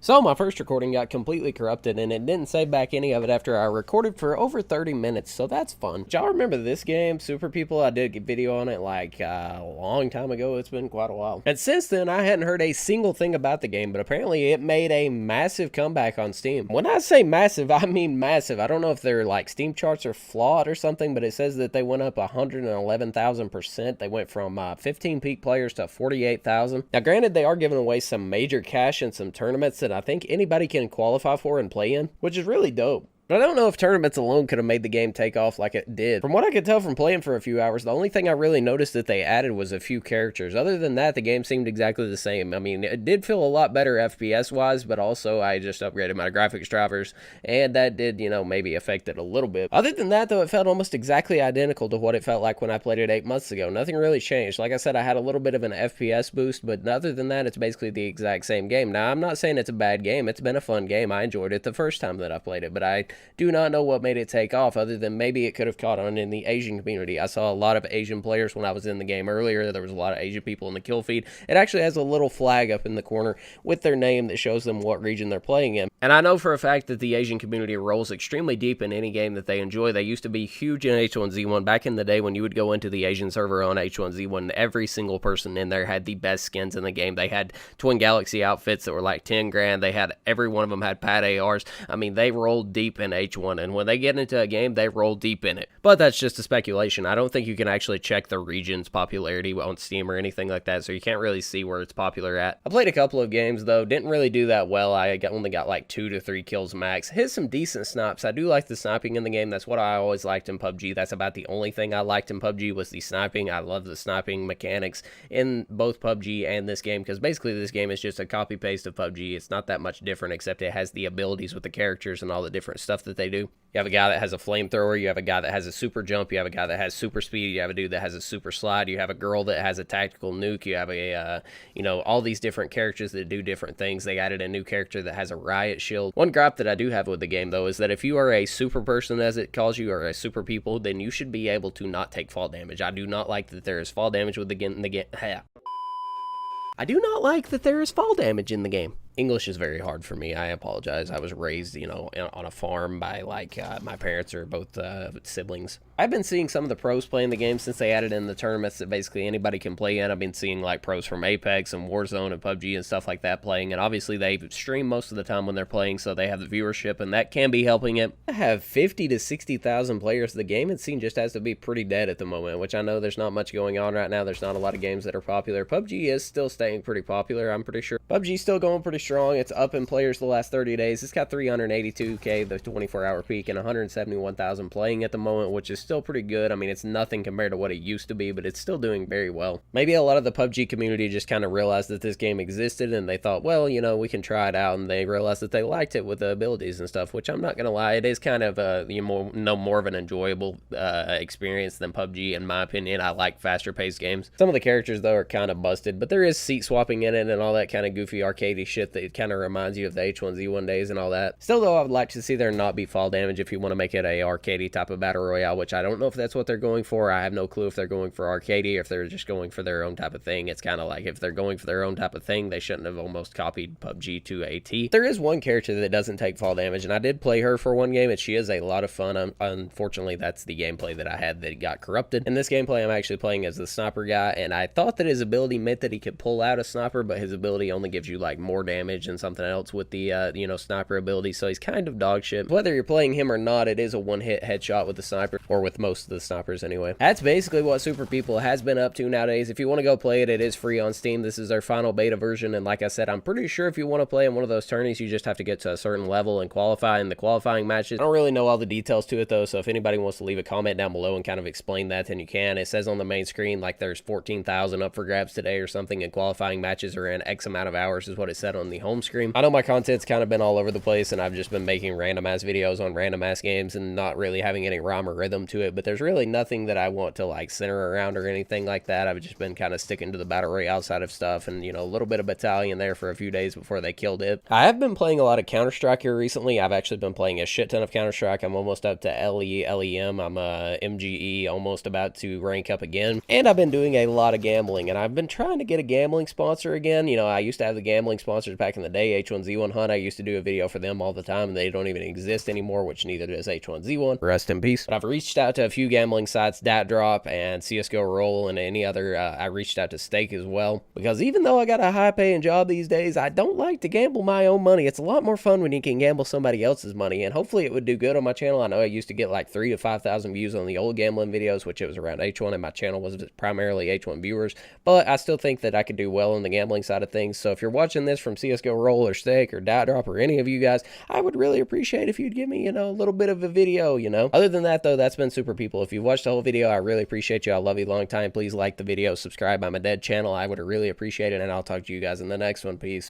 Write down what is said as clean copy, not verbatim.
So my first recording got completely corrupted and it didn't save back any of it after I recorded for over 30 minutes, so that's fun. Y'all remember this game, Super People? I did a video on it like a long time ago. It's been quite a while. And since then, I hadn't heard a single thing about the game, but apparently it made a massive comeback on Steam. When I say massive, I mean massive. I don't know if their like Steam charts are flawed or something, but it says that they went up 111,000%. They went from 15 peak players to 48,000. Now granted, they are giving away some major cash in some tournaments that I think anybody can qualify for and play in, which is really dope. But I don't know if tournaments alone could have made the game take off like it did. From what I could tell from playing for a few hours, the only thing I really noticed that they added was a few characters. Other than that, the game seemed exactly the same. I mean, it did feel a lot better FPS-wise, but also I just upgraded my graphics drivers, and that did, maybe affect it a little bit. Other than that, though, it felt almost exactly identical to what it felt like when I played it 8 months ago. Nothing really changed. Like I said, I had a little bit of an FPS boost, but other than that, it's basically the exact same game. Now, I'm not saying it's a bad game. It's been a fun game. I enjoyed it the first time that I played it, but I do not know what made it take off other than maybe it could have caught on in the Asian community. I saw a lot of Asian players when I was in the game earlier. There was a lot of Asian people in the kill feed. It actually has a little flag up in the corner with their name that shows them what region they're playing in. And I know for a fact that the Asian community rolls extremely deep in any game that they enjoy. They used to be huge in H1Z1 back in the day when you would go into the Asian server on H1Z1. Every single person in there had the best skins in the game. They had Twin Galaxy outfits that were like 10 grand. They had, every one of them had pad ARs. I mean, they rolled deep in H1, and when they get into a game, they roll deep in it. But that's just a speculation. I don't think you can actually check the region's popularity on Steam or anything like that, so you can't really see where it's popular at. I played a couple of games, though. Didn't really do that well. I only got like 2 to 3 kills max. Hit some decent snipes. I do like the sniping in the game. That's what I always liked in PUBG. That's about the only thing I liked in PUBG was the sniping. I love the sniping mechanics in both PUBG and this game, because basically this game is just a copy-paste of PUBG. It's not that much different, except it has the abilities with the characters and all the different stuff that they do. You have a guy that has a flamethrower, you have a guy that has a super jump, you have a guy that has super speed, you have a dude that has a super slide, you have a girl that has a tactical nuke, you have a, all these different characters that do different things. They added a new character that has a riot shield. One gripe that I do have with the game, though, is that if you are a super person, as it calls you, or a super people, then you should be able to not take fall damage. I do not like that there is fall damage with the game. I do not like that there is fall damage in the game. English is very hard for me. I apologize. I was raised, on a farm by, my parents are both siblings. I've been seeing some of the pros playing the game since they added in the tournaments that basically anybody can play in. I've been seeing, pros from Apex and Warzone and PUBG and stuff like that playing, and obviously they stream most of the time when they're playing, so they have the viewership, and that can be helping it. I have 50 to 60,000 players. The game, it seems, just has to be pretty dead at the moment, which I know there's not much going on right now. There's not a lot of games that are popular. PUBG is still staying pretty popular, I'm pretty sure. PUBG's still going pretty strong. It's up in players the last 30 days. It's got 382k, the 24-hour peak, and 171,000 playing at the moment, which is still pretty good. I mean, it's nothing compared to what it used to be, but it's still doing very well. Maybe a lot of the PUBG community just kind of realized that this game existed, and they thought, well, we can try it out, and they realized that they liked it with the abilities and stuff, which I'm not going to lie, it is kind of more of an enjoyable experience than PUBG, in my opinion. I like faster-paced games. Some of the characters, though, are kind of busted, but there is seat swapping in it and all that kind of goofy arcadey shit that kind of reminds you of the H1Z1 days and all that. Still, though, I would like to see there not be fall damage if you want to make it a arcadey type of battle royale, which I don't know if that's what they're going for. I have no clue if they're going for arcadey or if they're just going for their own type of thing. It's kind of like if they're going for their own type of thing, they shouldn't have almost copied PUBG to a T. There is one character that doesn't take fall damage, and I did play her for one game, and she is a lot of fun. Unfortunately, that's the gameplay that I had that got corrupted. In this gameplay, I'm actually playing as the sniper guy, and I thought that his ability meant that he could pull out a sniper, but his ability only gives you more damage and something else with the sniper ability, so he's kind of dog shit. Whether you're playing him or not, it is a one-hit headshot with the sniper, or with most of the snipers anyway. That's basically what Super People has been up to nowadays. If you want to go play it, it is free on Steam. This is their final beta version, and like I said, I'm pretty sure if you want to play in one of those tourneys, you just have to get to a certain level and qualify in the qualifying matches. I don't really know all the details to it, though, so if anybody wants to leave a comment down below and kind of explain that, then you can. It says on the main screen, there's 14,000 up for grabs today or something, and qualifying matches are in X amount of hours is what it said on the home screen. I know my content's kind of been all over the place, and I've just been making random ass videos on random ass games and not really having any rhyme or rhythm to it, but there's really nothing that I want to center around or anything like that. I've just been kind of sticking to the battle royale side of stuff, and a little bit of Battalion there for a few days before they killed it. I have been playing a lot of Counter-Strike here recently. I've actually been playing a shit ton of Counter-Strike. I'm almost up to LEM. I'm MGE, almost about to rank up again, and I've been doing a lot of gambling, and I've been trying to get a gambling sponsor again. I used to have the gambling sponsors back in the day, H1Z1 Hunt. I used to do a video for them all the time, and they don't even exist anymore, which neither does H1Z1. Rest in peace. But I've reached out to a few gambling sites, Dat Drop and CSGO Roll, and any other. I reached out to Stake as well, because even though I got a high-paying job these days, I don't like to gamble my own money. It's a lot more fun when you can gamble somebody else's money, and hopefully it would do good on my channel. I know I used to get like 3,000 to 5,000 views on the old gambling videos, which it was around H1, and my channel was primarily H1 viewers, but I still think that I could do well on the gambling side of things. So if you're watching this from CSGO Roll or Stake or Dat Drop or any of you guys, I would really appreciate if you'd give me, a little bit of a video, Other than that, though, that's been super people. If you watched the whole video, I really appreciate you. I love you long time. Please like the video, subscribe. I'm a dead channel. I would really appreciate it, and I'll talk to you guys in the next one. Peace.